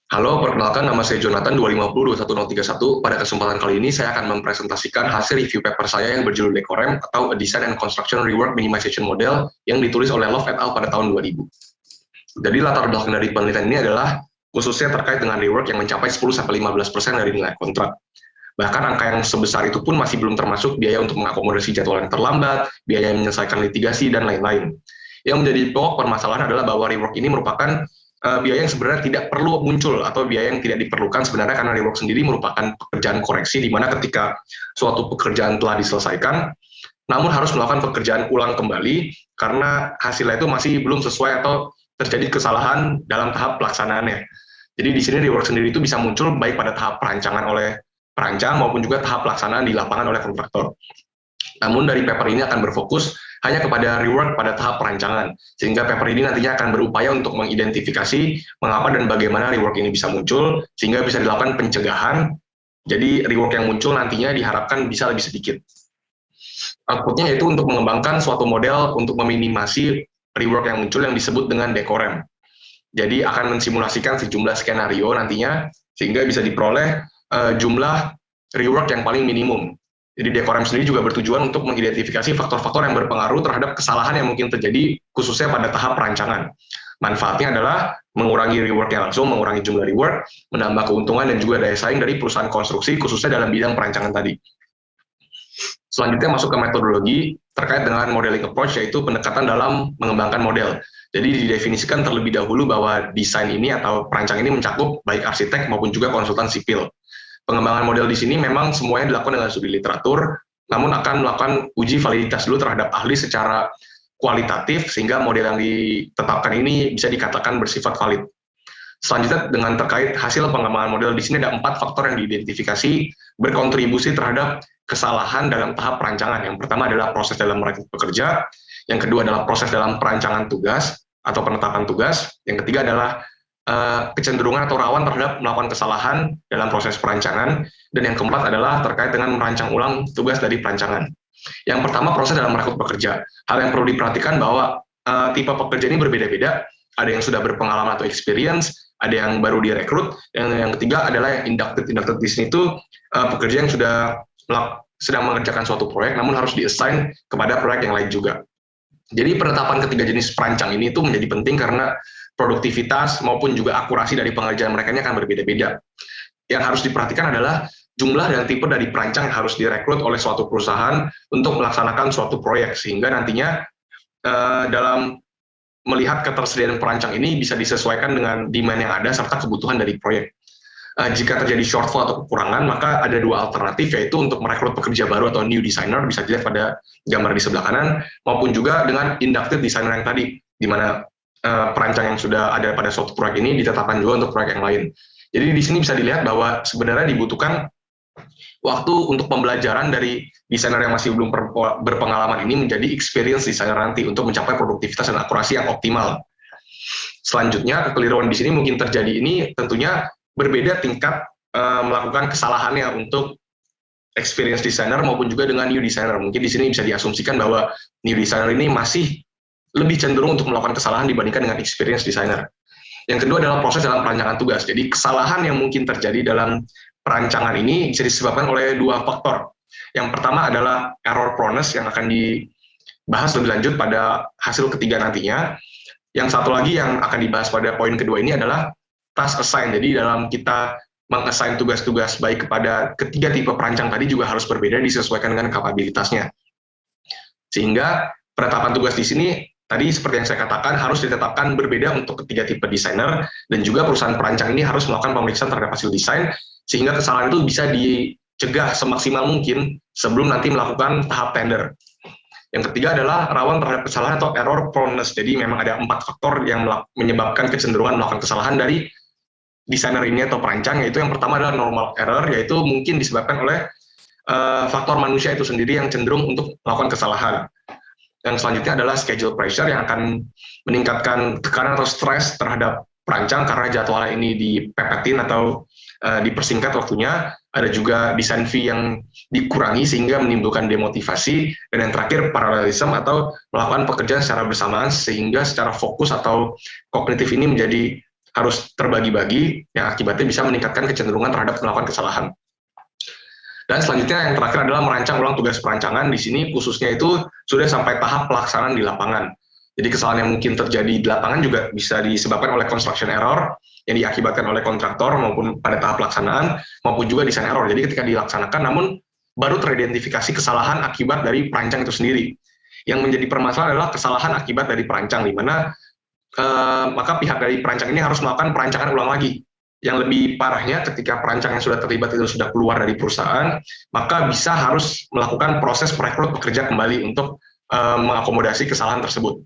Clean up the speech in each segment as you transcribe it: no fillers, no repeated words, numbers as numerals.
Halo, perkenalkan nama saya Jonathan 250-21031. Pada kesempatan kali ini saya akan mempresentasikan hasil review paper saya yang berjudul Decorem atau A Design and Construction Rework Minimization Model yang ditulis oleh Love et al. Pada tahun 2000. Jadi latar belakang dari penelitian ini adalah khususnya terkait dengan rework yang mencapai 10-15% dari nilai kontrak. Bahkan angka yang sebesar itu pun masih belum termasuk biaya untuk mengakomodasi jadwal yang terlambat, biaya menyelesaikan litigasi, dan lain-lain. Yang menjadi pokok permasalahan adalah bahwa rework ini merupakan biaya yang sebenarnya tidak perlu muncul atau biaya yang tidak diperlukan sebenarnya karena rework sendiri merupakan pekerjaan koreksi di mana ketika suatu pekerjaan telah diselesaikan namun harus melakukan pekerjaan ulang kembali karena hasilnya itu masih belum sesuai atau terjadi kesalahan dalam tahap pelaksanaannya. Jadi di sini rework sendiri itu bisa muncul baik pada tahap perancangan oleh perancang maupun juga tahap pelaksanaan di lapangan oleh kontraktor. Namun dari paper ini akan berfokus hanya kepada rework pada tahap perancangan, sehingga paper ini nantinya akan berupaya untuk mengidentifikasi mengapa dan bagaimana rework ini bisa muncul, sehingga bisa dilakukan pencegahan, jadi rework yang muncul nantinya diharapkan bisa lebih sedikit. Outputnya yaitu untuk mengembangkan suatu model untuk meminimasi rework yang muncul yang disebut dengan Decorem. Jadi akan mensimulasikan sejumlah skenario nantinya, sehingga bisa diperoleh jumlah rework yang paling minimum. Jadi Decorem sendiri juga bertujuan untuk mengidentifikasi faktor-faktor yang berpengaruh terhadap kesalahan yang mungkin terjadi khususnya pada tahap perancangan. Manfaatnya adalah mengurangi rework yang langsung, mengurangi jumlah rework, menambah keuntungan dan juga daya saing dari perusahaan konstruksi khususnya dalam bidang perancangan tadi. Selanjutnya masuk ke metodologi terkait dengan modeling approach, yaitu pendekatan dalam mengembangkan model. Jadi didefinisikan terlebih dahulu bahwa desain ini atau perancang ini mencakup baik arsitek maupun juga konsultan sipil. Pengembangan model di sini memang semuanya dilakukan dengan studi literatur, namun akan melakukan uji validitas dulu terhadap ahli secara kualitatif, sehingga model yang ditetapkan ini bisa dikatakan bersifat valid. Selanjutnya dengan terkait hasil pengembangan model di sini ada 4 faktor yang diidentifikasi berkontribusi terhadap kesalahan dalam tahap perancangan. Yang pertama adalah proses dalam merekrut pekerja, yang kedua adalah proses dalam perancangan tugas atau penetapan tugas, yang ketiga adalah kecenderungan atau rawan terhadap melakukan kesalahan dalam proses perancangan, dan yang keempat adalah terkait dengan merancang ulang tugas dari perancangan. Yang pertama, proses dalam merekrut pekerja. Hal yang perlu diperhatikan bahwa tipe pekerja ini berbeda-beda, ada yang sudah berpengalaman atau experience, ada yang baru direkrut, dan yang ketiga adalah yang inducted. Inducted di sini itu pekerja yang sedang mengerjakan suatu proyek, namun harus di-assign kepada proyek yang lain juga. Jadi penetapan ketiga jenis perancang ini itu menjadi penting karena produktivitas maupun juga akurasi dari pengerjaan mereka ini akan berbeda-beda. Yang harus diperhatikan adalah jumlah dan tipe dari perancang yang harus direkrut oleh suatu perusahaan untuk melaksanakan suatu proyek, sehingga nantinya dalam melihat ketersediaan perancang ini bisa disesuaikan dengan demand yang ada serta kebutuhan dari proyek. Jika terjadi shortfall atau kekurangan, maka ada 2 alternatif, yaitu untuk merekrut pekerja baru atau new designer, bisa dilihat pada gambar di sebelah kanan, maupun juga dengan inducted designer yang tadi, di mana perancang yang sudah ada pada suatu proyek ini ditetapkan juga untuk proyek yang lain. Jadi di sini bisa dilihat bahwa sebenarnya dibutuhkan waktu untuk pembelajaran dari desainer yang masih belum berpengalaman ini menjadi experience designer nanti untuk mencapai produktivitas dan akurasi yang optimal. Selanjutnya, kekeliruan di sini mungkin terjadi ini tentunya berbeda tingkat melakukan kesalahannya untuk experience designer maupun juga dengan new designer. Mungkin di sini bisa diasumsikan bahwa new designer ini masih lebih cenderung untuk melakukan kesalahan dibandingkan dengan experience designer. Yang kedua adalah proses dalam perancangan tugas. Jadi kesalahan yang mungkin terjadi dalam perancangan ini bisa disebabkan oleh 2 faktor. Yang pertama adalah error proneness yang akan dibahas lebih lanjut pada hasil ketiga nantinya. Yang satu lagi yang akan dibahas pada poin kedua ini adalah task assign. Jadi dalam kita meng-assign tugas-tugas baik kepada ketiga tipe perancang tadi juga harus berbeda disesuaikan dengan kapabilitasnya. Sehingga penetapan tugas di sini tadi seperti yang saya katakan harus ditetapkan berbeda untuk ketiga tipe desainer, dan juga perusahaan perancang ini harus melakukan pemeriksaan terhadap hasil desain sehingga kesalahan itu bisa dicegah semaksimal mungkin sebelum nanti melakukan tahap tender. Yang ketiga adalah rawan terhadap kesalahan atau error proneness. Jadi memang ada 4 faktor yang menyebabkan kecenderungan melakukan kesalahan dari desainer ini atau perancang, yaitu yang pertama adalah normal error, yaitu mungkin disebabkan oleh faktor manusia itu sendiri yang cenderung untuk melakukan kesalahan. Yang selanjutnya adalah schedule pressure yang akan meningkatkan tekanan atau stres terhadap perancang karena jadwalnya ini dipepetin atau dipersingkat waktunya. Ada juga design fee yang dikurangi sehingga menimbulkan demotivasi. Dan yang terakhir parallelism atau melakukan pekerjaan secara bersamaan sehingga secara fokus atau kognitif ini menjadi harus terbagi-bagi yang akibatnya bisa meningkatkan kecenderungan terhadap melakukan kesalahan. Dan selanjutnya yang terakhir adalah merancang ulang tugas perancangan. Di sini khususnya itu sudah sampai tahap pelaksanaan di lapangan. Jadi kesalahan yang mungkin terjadi di lapangan juga bisa disebabkan oleh construction error yang diakibatkan oleh kontraktor maupun pada tahap pelaksanaan maupun juga desain error. Jadi ketika dilaksanakan namun baru teridentifikasi kesalahan akibat dari perancang itu sendiri. Yang menjadi permasalahan adalah kesalahan akibat dari perancang, di mana maka pihak dari perancang ini harus melakukan perancangan ulang lagi. Yang lebih parahnya ketika perancang yang sudah terlibat itu sudah keluar dari perusahaan, maka bisa harus melakukan proses perekrut pekerja kembali untuk mengakomodasi kesalahan tersebut.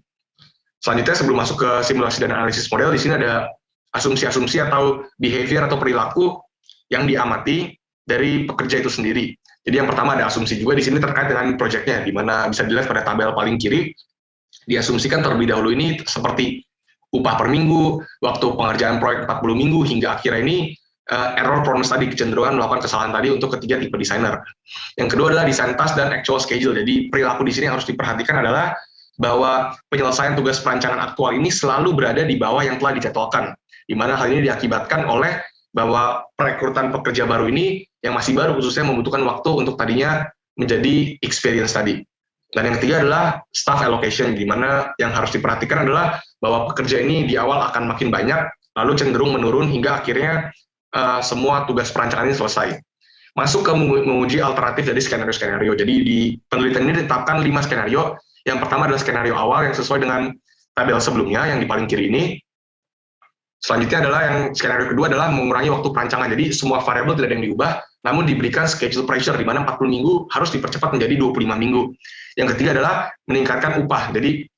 Selanjutnya sebelum masuk ke simulasi dan analisis model, di sini ada asumsi-asumsi atau behavior atau perilaku yang diamati dari pekerja itu sendiri. Jadi yang pertama ada asumsi juga di sini terkait dengan proyeknya, di mana bisa dilihat pada tabel paling kiri, diasumsikan terlebih dahulu ini seperti upah per minggu, waktu pengerjaan proyek 40 minggu, hingga akhirnya ini error prone tadi, kecenderungan melakukan kesalahan tadi untuk ketiga tipe desainer. Yang kedua adalah design task dan actual schedule. Jadi perilaku di sini yang harus diperhatikan adalah bahwa penyelesaian tugas perancangan aktual ini selalu berada di bawah yang telah dijadwalkan, di mana hal ini diakibatkan oleh bahwa perekrutan pekerja baru ini yang masih baru khususnya membutuhkan waktu untuk tadinya menjadi experience tadi. Dan yang ketiga adalah staff allocation, di mana yang harus diperhatikan adalah bahwa pekerja ini di awal akan makin banyak, lalu cenderung menurun hingga akhirnya semua tugas perancangan ini selesai. Masuk ke menguji alternatif dari skenario-skenario. Jadi di penelitian ini ditetapkan 5 skenario. Yang pertama adalah skenario awal yang sesuai dengan tabel sebelumnya, yang di paling kiri ini. Selanjutnya adalah yang skenario kedua adalah mengurangi waktu perancangan. Jadi semua variabel tidak ada yang diubah, namun diberikan schedule pressure, di mana 40 minggu harus dipercepat menjadi 25 minggu. Yang ketiga adalah meningkatkan upah. Jadi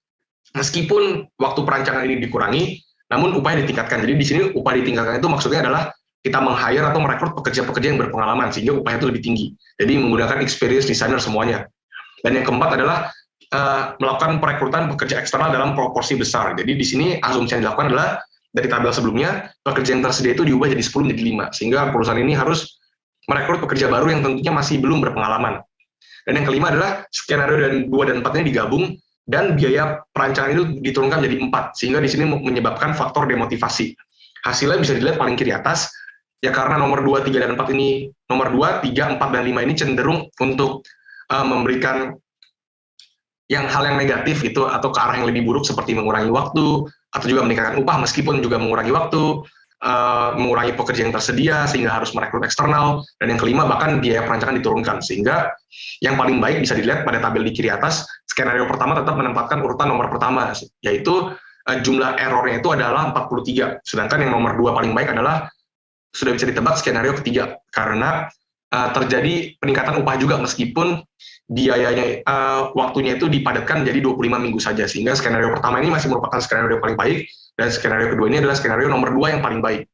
meskipun waktu perancangan ini dikurangi, namun upahnya ditingkatkan. Jadi di sini upah ditingkatkan itu maksudnya adalah kita meng-hire atau merekrut pekerja-pekerja yang berpengalaman sehingga upahnya itu lebih tinggi. Jadi menggunakan experience designer semuanya. Dan yang keempat adalah melakukan perekrutan pekerja eksternal dalam proporsi besar. Jadi di sini asumsi yang dilakukan adalah dari tabel sebelumnya, pekerja yang tersedia itu diubah jadi 10 menjadi 5, sehingga perusahaan ini harus merekrut pekerja baru yang tentunya masih belum berpengalaman. Dan yang kelima adalah skenario 2 dan 4 ini digabung, dan biaya perancangan itu diturunkan menjadi 4, sehingga di sini menyebabkan faktor demotivasi. Hasilnya bisa dilihat paling kiri atas, ya karena nomor 2, 3, dan 4 ini, nomor 2, 3, 4, dan 5 ini cenderung untuk memberikan hal yang negatif gitu, atau ke arah yang lebih buruk seperti mengurangi waktu, atau juga meningkatkan upah meskipun juga mengurangi waktu, mengurangi pekerja yang tersedia sehingga harus merekrut eksternal, dan yang kelima bahkan biaya perancangan diturunkan. Sehingga yang paling baik bisa dilihat pada tabel di kiri atas, skenario pertama tetap menempatkan urutan nomor pertama, yaitu jumlah errornya itu adalah 43, sedangkan yang nomor 2 paling baik adalah sudah bisa ditebak skenario ketiga, karena terjadi peningkatan upah juga meskipun biayanya waktunya itu dipadatkan jadi 25 minggu saja, sehingga skenario pertama ini masih merupakan skenario yang paling baik, dan skenario kedua ini adalah skenario nomor 2 yang paling baik.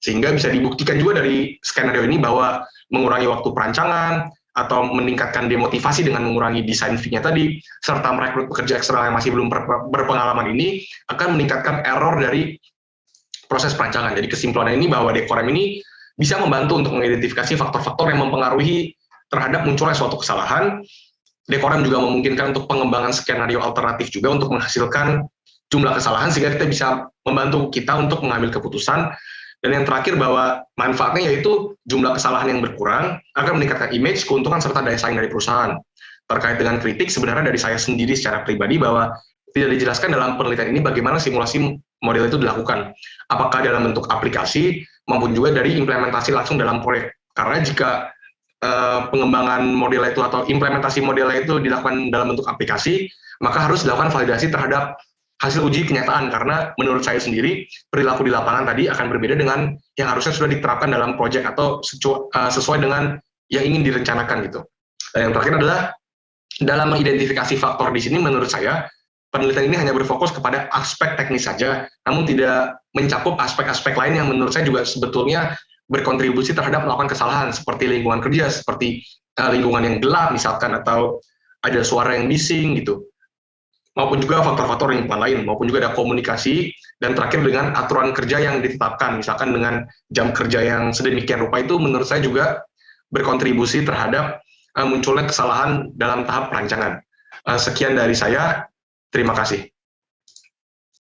Sehingga bisa dibuktikan juga dari skenario ini bahwa mengurangi waktu perancangan atau meningkatkan demotivasi dengan mengurangi desain fee-nya tadi, serta merekrut pekerja eksternal yang masih belum berpengalaman ini akan meningkatkan error dari proses perancangan. Jadi kesimpulannya ini bahwa Decorem ini bisa membantu untuk mengidentifikasi faktor-faktor yang mempengaruhi terhadap munculnya suatu kesalahan. Decorem juga memungkinkan untuk pengembangan skenario alternatif juga untuk menghasilkan jumlah kesalahan, sehingga kita bisa membantu kita untuk mengambil keputusan. Dan yang terakhir bahwa manfaatnya yaitu jumlah kesalahan yang berkurang akan meningkatkan image, keuntungan, serta daya saing dari perusahaan. Terkait dengan kritik, sebenarnya dari saya sendiri secara pribadi bahwa tidak dijelaskan dalam penelitian ini bagaimana simulasi model itu dilakukan. Apakah dalam bentuk aplikasi maupun juga dari implementasi langsung dalam proyek. Karena jika pengembangan model itu atau implementasi model itu dilakukan dalam bentuk aplikasi, maka harus dilakukan validasi terhadap hasil uji kenyataan, karena menurut saya sendiri perilaku di lapangan tadi akan berbeda dengan yang harusnya sudah diterapkan dalam proyek atau sesuai dengan yang ingin direncanakan gitu. Dan yang terakhir adalah dalam mengidentifikasi faktor di sini, menurut saya penelitian ini hanya berfokus kepada aspek teknis saja, namun tidak mencakup aspek-aspek lain yang menurut saya juga sebetulnya berkontribusi terhadap melakukan kesalahan, seperti lingkungan kerja, seperti lingkungan yang gelap misalkan, atau ada suara yang bising gitu, maupun juga faktor-faktor lingkungan lain, maupun juga ada komunikasi, dan terakhir dengan aturan kerja yang ditetapkan, misalkan dengan jam kerja yang sedemikian rupa, itu menurut saya juga berkontribusi terhadap munculnya kesalahan dalam tahap perancangan. Sekian dari saya, terima kasih.